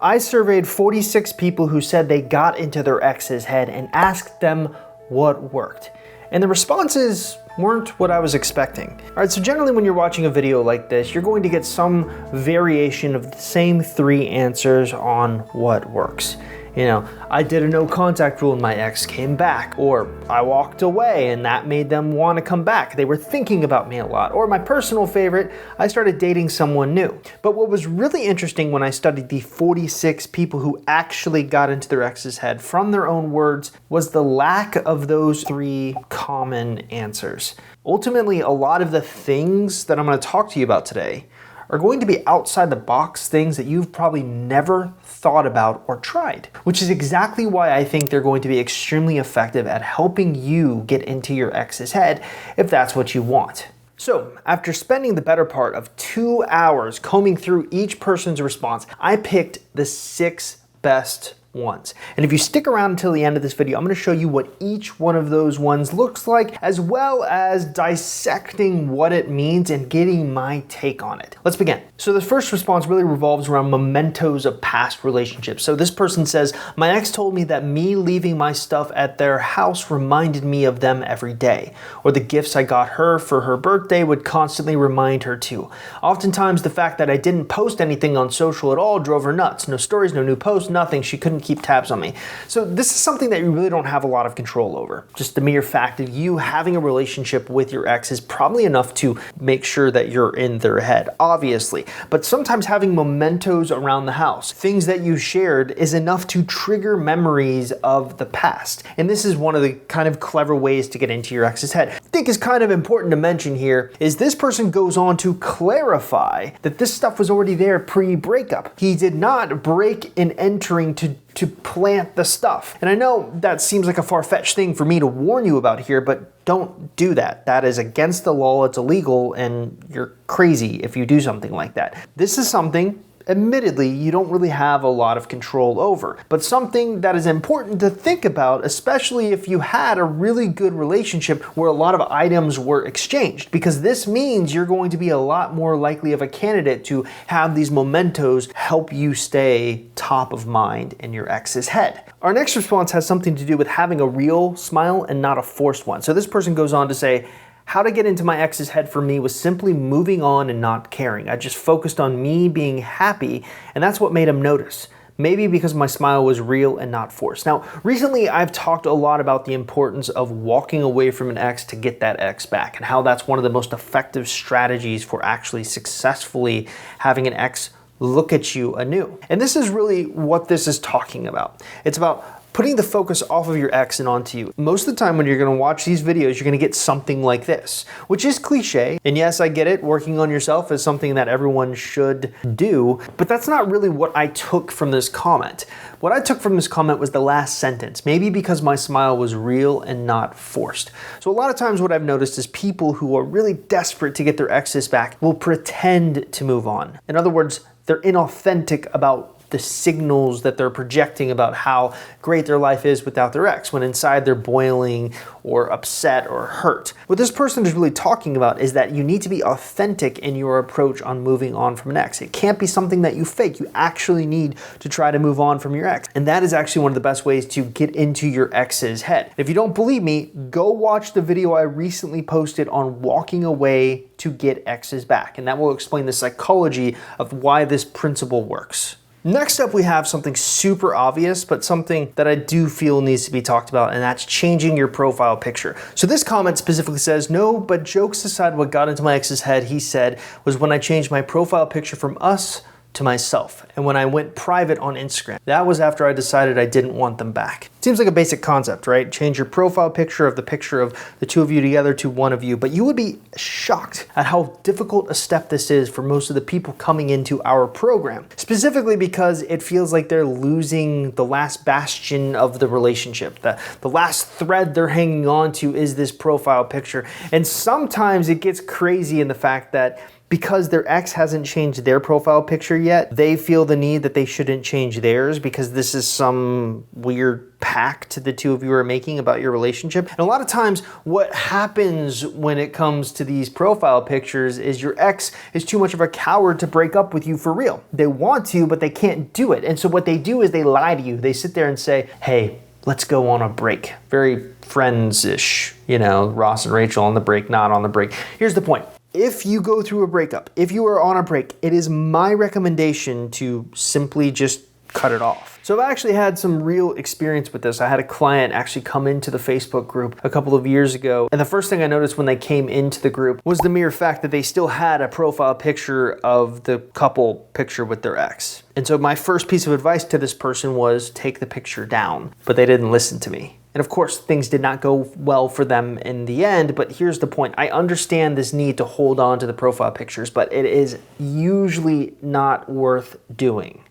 I surveyed 46 people who said they got into their ex's head and asked them what worked. And the responses weren't what I was expecting. All right, so generally when you're watching a video like this, you're going to get some variation of the same 3 answers on what works. You know, I did a no contact rule and my ex came back, or I walked away and that made them want to come back. They were thinking about me a lot. Or my personal favorite, I started dating someone new. But what was really interesting when I studied the 46 people who actually got into their ex's head from their own words was the lack of those 3 common answers. Ultimately, a lot of the things that I'm going to talk to you about today are going to be outside the box things that you've probably never thought about or tried, which is exactly why I think they're going to be extremely effective at helping you get into your ex's head if that's what you want. So, after spending the better part of 2 hours combing through each person's response, I picked the 6 best ones. And if you stick around until the end of this video, I'm going to show you what each one of those ones looks like, as well as dissecting what it means and getting my take on it. Let's begin. So the first response really revolves around mementos of past relationships. So this person says, my ex told me that me leaving my stuff at their house reminded me of them every day, or the gifts I got her for her birthday would constantly remind her too. Oftentimes the fact that I didn't post anything on social at all drove her nuts. No stories, no new posts, nothing. She couldn't keep tabs on me. So this is something that you really don't have a lot of control over. Just the mere fact of you having a relationship with your ex is probably enough to make sure that you're in their head, obviously. But sometimes having mementos around the house, things that you shared, is enough to trigger memories of the past. And this is one of the kind of clever ways to get into your ex's head. I think is kind of important to mention here is this person goes on to clarify that this stuff was already there pre-breakup. He did not break in entering to plant the stuff. And I know that seems like a far-fetched thing for me to warn you about here, but don't do that. That is against the law, it's illegal, and you're crazy if you do something like that. This is something, admittedly, you don't really have a lot of control over, but something that is important to think about, especially if you had a really good relationship where a lot of items were exchanged, because this means you're going to be a lot more likely of a candidate to have these mementos help you stay top of mind in your ex's head. Our next response has something to do with having a real smile and not a forced one. So this person goes on to say, how to get into my ex's head for me was simply moving on and not caring. I just focused on me being happy, and that's what made him notice. Maybe because my smile was real and not forced. Now, recently I've talked a lot about the importance of walking away from an ex to get that ex back, and how that's one of the most effective strategies for actually successfully having an ex look at you anew. And this is really what this is talking about. It's about putting the focus off of your ex and onto you. Most of the time when you're gonna watch these videos, you're gonna get something like this, which is cliche. And yes, I get it, working on yourself is something that everyone should do, but that's not really what I took from this comment. What I took from this comment was the last sentence, maybe because my smile was real and not forced. So a lot of times what I've noticed is people who are really desperate to get their exes back will pretend to move on. In other words, they're inauthentic about the signals that they're projecting about how great their life is without their ex, when inside they're boiling or upset or hurt. What this person is really talking about is that you need to be authentic in your approach on moving on from an ex. It can't be something that you fake. You actually need to try to move on from your ex. And that is actually one of the best ways to get into your ex's head. If you don't believe me, go watch the video I recently posted on walking away to get exes back. And that will explain the psychology of why this principle works. Next up, we have something super obvious, but something that I do feel needs to be talked about, and that's changing your profile picture. So this comment specifically says, no, but jokes aside, what got into my ex's head, he said, was when I changed my profile picture from us to myself, and when I went private on Instagram. That was after I decided I didn't want them back. Seems like a basic concept, right? Change your profile picture of the picture of the two of you together to one of you, but you would be shocked at how difficult a step this is for most of the people coming into our program, specifically because it feels like they're losing the last bastion of the relationship. The last thread they're hanging on to is this profile picture, and sometimes it gets crazy in the fact that because their ex hasn't changed their profile picture yet, they feel the need that they shouldn't change theirs because this is some weird pact the two of you are making about your relationship. And a lot of times what happens when it comes to these profile pictures is your ex is too much of a coward to break up with you for real. They want to, but they can't do it. And so what they do is they lie to you. They sit there and say, hey, let's go on a break. Very friends-ish, you know, Ross and Rachel on the break, not on the break. Here's the point. If you go through a breakup, if you are on a break, it is my recommendation to simply just cut it off. So I've actually had some real experience with this. I had a client actually come into the Facebook group a couple of years ago, and the first thing I noticed when they came into the group was the mere fact that they still had a profile picture of the couple picture with their ex. And so my first piece of advice to this person was take the picture down, but they didn't listen to me. And of course, things did not go well for them in the end, but here's the point. I understand this need to hold on to the profile pictures, but it is usually not worth doing.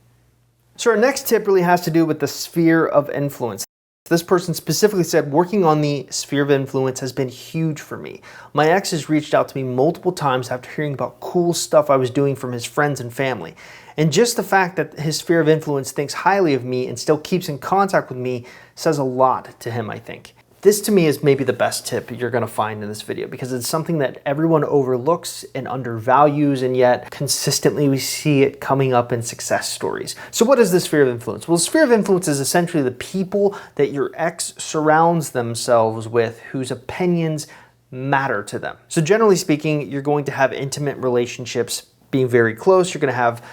So our next tip really has to do with the sphere of influence. This person specifically said, working on the sphere of influence has been huge for me. My ex has reached out to me multiple times after hearing about cool stuff I was doing from his friends and family. And just the fact that his sphere of influence thinks highly of me and still keeps in contact with me says a lot to him, I think. This to me is maybe the best tip you're gonna find in this video because it's something that everyone overlooks and undervalues, and yet consistently we see it coming up in success stories. So what is the sphere of influence? Well, the sphere of influence is essentially the people that your ex surrounds themselves with whose opinions matter to them. So generally speaking, you're going to have intimate relationships being very close. You're gonna have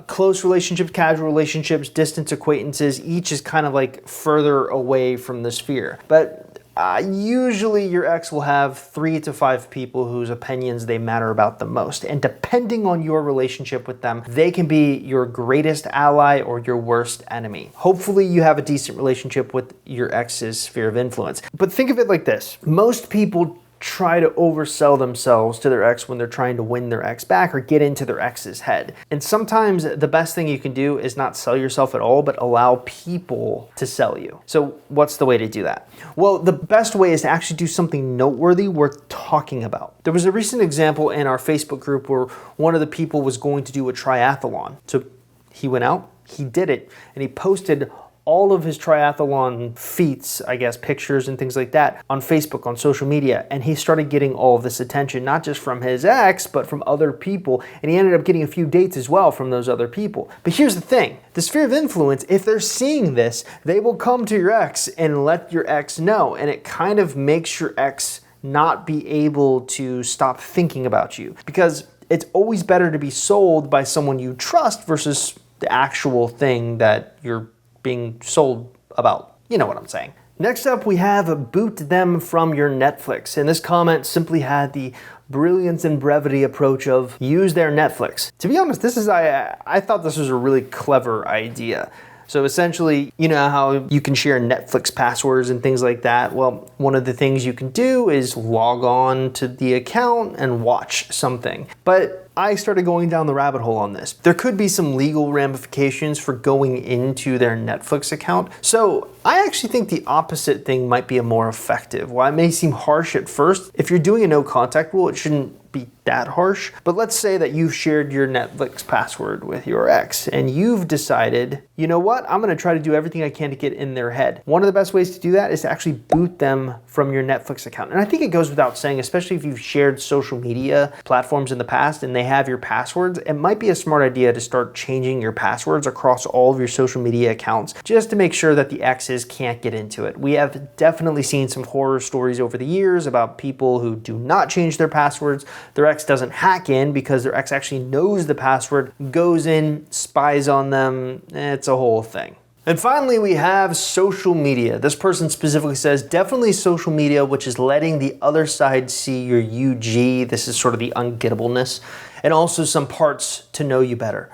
close relationships, casual relationships, distance acquaintances. Each is kind of like further away from the sphere. But usually your ex will have 3 to 5 people whose opinions they matter about the most. And depending on your relationship with them, they can be your greatest ally or your worst enemy. Hopefully you have a decent relationship with your ex's sphere of influence. But think of it like this. Most people try to oversell themselves to their ex when they're trying to win their ex back or get into their ex's head. And sometimes the best thing you can do is not sell yourself at all, but allow people to sell you. So what's the way to do that? Well, the best way is to actually do something noteworthy worth talking about. There was a recent example in our Facebook group where one of the people was going to do a triathlon. So he went out, he did it, and he posted all of his triathlon feats, I guess, pictures and things like that on Facebook, on social media. And he started getting all of this attention, not just from his ex, but from other people. And he ended up getting a few dates as well from those other people. But here's the thing, the sphere of influence, if they're seeing this, they will come to your ex and let your ex know. And it kind of makes your ex not be able to stop thinking about you, because it's always better to be sold by someone you trust versus the actual thing that you're being sold about. You know what I'm saying. Next up, we have boot them from your Netflix. And this comment simply had the brilliance and brevity approach of use their Netflix. To be honest, I thought this was a really clever idea. So essentially, you know how you can share Netflix passwords and things like that? Well, one of the things you can do is log on to the account and watch something. But I started going down the rabbit hole on this. There could be some legal ramifications for going into their Netflix account. So I actually think the opposite thing might be a more effective. While it may seem harsh at first, if you're doing a no contact rule, it shouldn't be that harsh. But let's say that you've shared your Netflix password with your ex and you've decided, you know what, I'm gonna try to do everything I can to get in their head. One of the best ways to do that is to actually boot them from your Netflix account. And I think it goes without saying, especially if you've shared social media platforms in the past and they have your passwords, it might be a smart idea to start changing your passwords across all of your social media accounts just to make sure that the exes can't get into it. We have definitely seen some horror stories over the years about people who do not change their passwords. Their ex doesn't hack in because their ex actually knows the password, goes in, spies on them. It's a whole thing. And finally, we have social media. This person specifically says, definitely social media, which is letting the other side see your UG. This is sort of the ungettableness, and also some parts to know you better.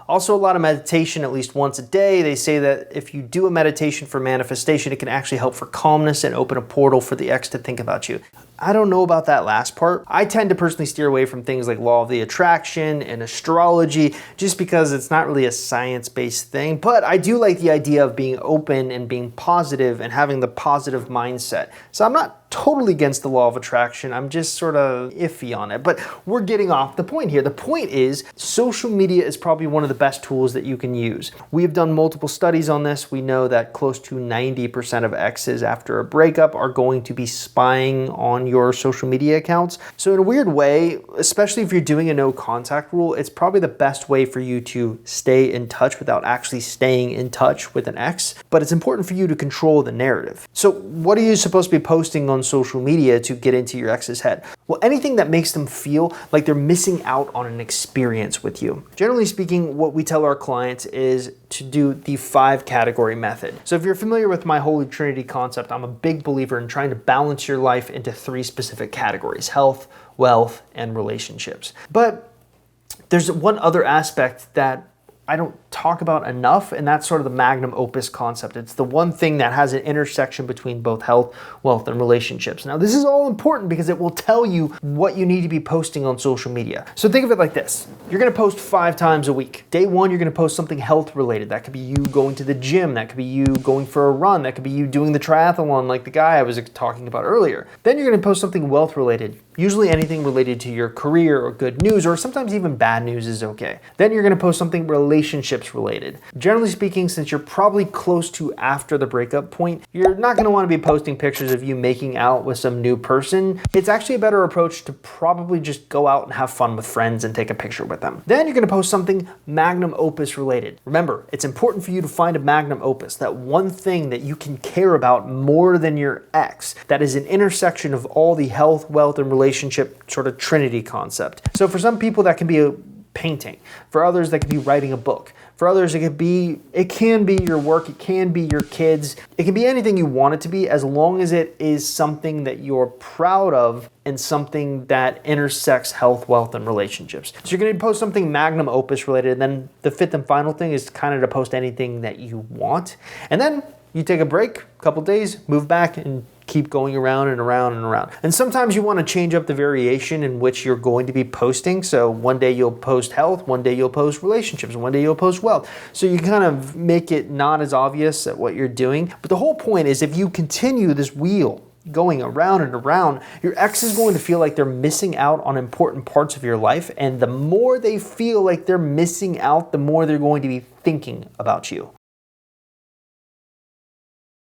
Also, a lot of meditation at least once a day. They say that if you do a meditation for manifestation, it can actually help for calmness and open a portal for the ex to think about you. I don't know about that last part. I tend to personally steer away from things like law of the attraction and astrology just because it's not really a science-based thing, but I do like the idea of being open and being positive and having the positive mindset. So I'm not totally against the law of attraction. I'm just sort of iffy on it, but we're getting off the point here. The point is social media is probably one of the best tools that you can use. We have done multiple studies on this. We know that close to 90% of exes after a breakup are going to be spying on your social media accounts. So in a weird way, especially if you're doing a no contact rule, it's probably the best way for you to stay in touch without actually staying in touch with an ex. But it's important for you to control the narrative. So what are you supposed to be posting on social media to get into your ex's head? Well, anything that makes them feel like they're missing out on an experience with you. Generally speaking, what we tell our clients is to do the 5-category method. So if you're familiar with my Holy Trinity concept, I'm a big believer in trying to balance your life into 3 specific categories: health, wealth, and relationships. But there's one other aspect that I don't talk about enough, and that's sort of the magnum opus concept. It's the one thing that has an intersection between both health, wealth, and relationships. Now, this is all important because it will tell you what you need to be posting on social media. So think of it like this. You're gonna post 5 times a week. Day 1, you're gonna post something health related. That could be you going to the gym. That could be you going for a run. That could be you doing the triathlon like the guy I was talking about earlier. Then you're gonna post something wealth related. Usually anything related to your career or good news, or sometimes even bad news is okay. Then you're gonna post something relationships related. Generally speaking, since you're probably close to after the breakup point, you're not gonna wanna be posting pictures of you making out with some new person. It's actually a better approach to probably just go out and have fun with friends and take a picture with them. Then you're gonna post something magnum opus related. Remember, it's important for you to find a magnum opus, that one thing that you can care about more than your ex, that is an intersection of all the health, wealth, and relationship sort of trinity concept. So for some people that can be a painting. For others, that could be writing a book. For others, it can be your work, it can be your kids. It can be anything you want it to be, as long as it is something that you're proud of and something that intersects health, wealth, and relationships. So you're gonna post something magnum opus related, and then the 5th and final thing is kind of to post anything that you want. And then you take a break, a couple days, move back, and keep going around and around and around. And sometimes you want to change up the variation in which you're going to be posting. So one day you'll post health, one day you'll post relationships, one day you'll post wealth. So you kind of make it not as obvious at what you're doing. But the whole point is, if you continue this wheel going around and around, your ex is going to feel like they're missing out on important parts of your life. And the more they feel like they're missing out, the more they're going to be thinking about you.